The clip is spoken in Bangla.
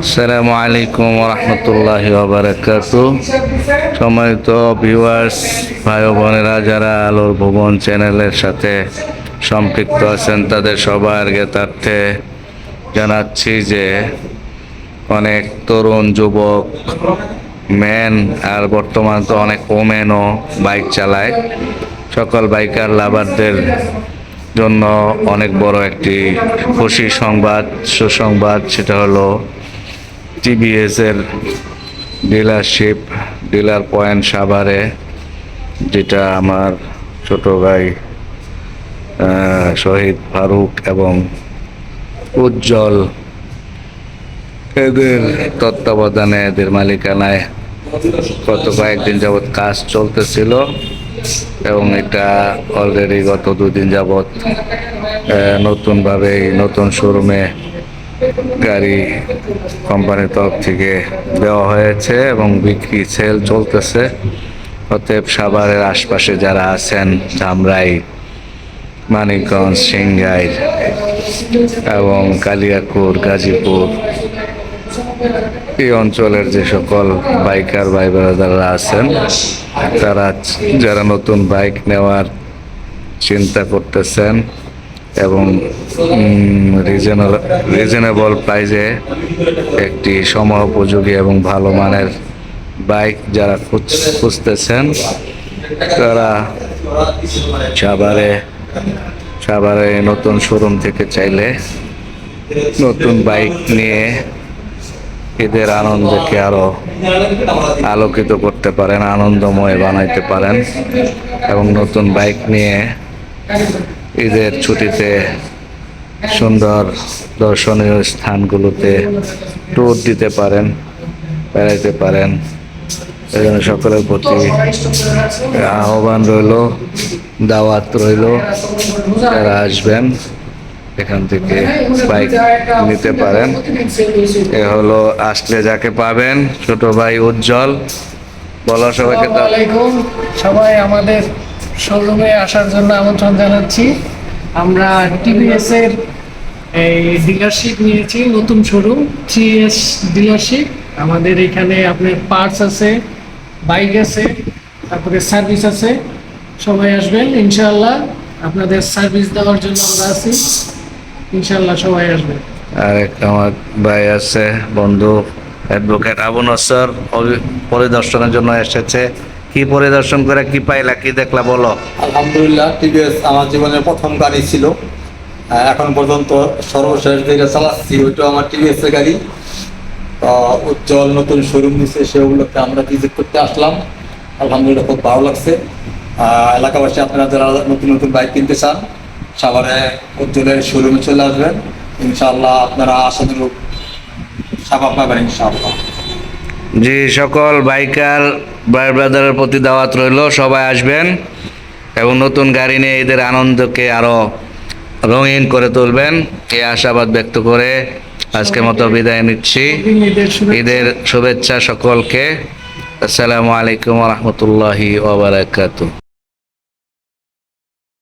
আসসালামু আলাইকুম ওয়া রাহমাতুল্লাহি ওয়া বারাকাতুহু। সম্মানিত ভিউয়ার্স, ভাই ও বোনেরা যারা আলোর ভুবন চ্যানেলের সাথে সম্পৃক্ত আছেন, তাদের সবার জ্ঞাতার্থে জানাচ্ছি যে অনেক তরুণ যুবক, মেন আর বর্তমান তো অনেক ওমেনও বাইক চালায়। সকল বাইকার লাভারদের জন্য অনেক বড় একটি খুশি সংবাদ, সুসংবাদ। সেটা হলো টিভিএস এর ডিলার পয়েন্ট সাভারে, যেটা আমার ছোট ভাই শহীদ ফারুক এবং উজ্জ্বল এদের তত্ত্বাবধানে, এদের মালিকানায় গত কয়েকদিন যাবৎ কাজ চলতেছিল এবং এটা অলরেডি গত 2 দিন যাবৎ নতুনভাবে নতুন শোরুমে গাড়ি কোম্পানির তরফ থেকে দেওয়া হয়েছে এবং বিক্রি সেল চলতেছে। অতএব সাভারের আশপাশে যারা আছেন, ধামরাই, মানিকগঞ্জ, সিংগাইর এবং কালিয়াকৈর, গাজীপুর, এই অঞ্চলের যে সকল বাইকার ভাই ব্রাদাররা আছেন, তারা যারা নতুন বাইক নেওয়ার চিন্তা করতেছেন এবং রিজনেবল প্রাইজে একটি সময় উপযোগী এবং ভালো মানের বাইক যারা খুঁজতেছেন, তারা সাভারে নতুন শোরুম থেকে চাইলে নতুন বাইক নিয়ে ঈদের আনন্দকে আরো আলোকিত করতে পারেন, আনন্দময় বানাইতে পারেন এবং নতুন বাইক নিয়ে ঈদের ছুটিতে সুন্দর দর্শনীয় স্থানগুলোতে ট্যুর দিতে পারেন, বেড়াইতে পারেন। এই জন্য সকলের প্রতি আহ্বান রইল, দাওয়াত রইল, যারা আসবেন এখান থেকে বাইক নিতে পারেন। এ হলো আসলে যাকে পাবেন, ছোট ভাই উজ্জ্বল। বলো সবাইকে। সবাই আমাদের শোরুমে আসার জন্য আমন্ত্রণ জানাচ্ছি। আমরা টিভিএস এর এই ডিলারশিপ নিয়েছি, নতুন শোরুম টিএস ডিলারশিপ। আমাদের এখানে আপনার পার্টস আছে, বাইক আছে, তারপরে সার্ভিস আছে। সবাই আসবেন ইনশাআল্লাহ, আপনাদের সার্ভিস দেওয়ার জন্য আমরা আছি। ইনশাআল্লাহ সবাই আসবেন। আরেক আমার ভাই আছে, বন্ধু অ্যাডভোকেট আবু নসর, পরিদর্শনের জন্য এসেছে। কি পরিদর্শন করে কি পাইলা, কি দেখলা বলো? আলহামদুলিল্লাহ, টিভিএস আমার জীবনের প্রথম গাড়ি ছিল। এখন পর্যন্ত সর্বশেষ যেটা চালাচ্ছি ওইটা আমার টিভিএস এর গাড়ি। উজ্জ্বল নতুন শোরুম নিচ্ছে, সেগুলোকে আমরা ভিজিট করতে আসলাম। আলহামদুলিল্লাহ, খুব ভালো লাগছে। এলাকাবাসী আপনারা যারা নতুন নতুন বাইক কিনতে চান, সাভারে উজ্জ্বলের শোরুমে চলে আসবেন। ইনশাআল্লাহ আপনারা আশানুরূপ সেবা পাবেন ইনশাআল্লাহ। জি, সকল বাইকার ভাই ব্রাদারের প্রতি দাওয়াত রইল, সবাই আসবেন এবং নতুন গাড়ি নিয়ে ঈদের আনন্দকে আরো রঙিন করে তুলবেন, এই আশাবাদ ব্যক্ত করে আজকের মতো বিদায় নিচ্ছি। ঈদের শুভেচ্ছা সকলকে। আসসালামু আলাইকুম ওয়া রাহমাতুল্লাহি ওয়া বারাকাতুহু।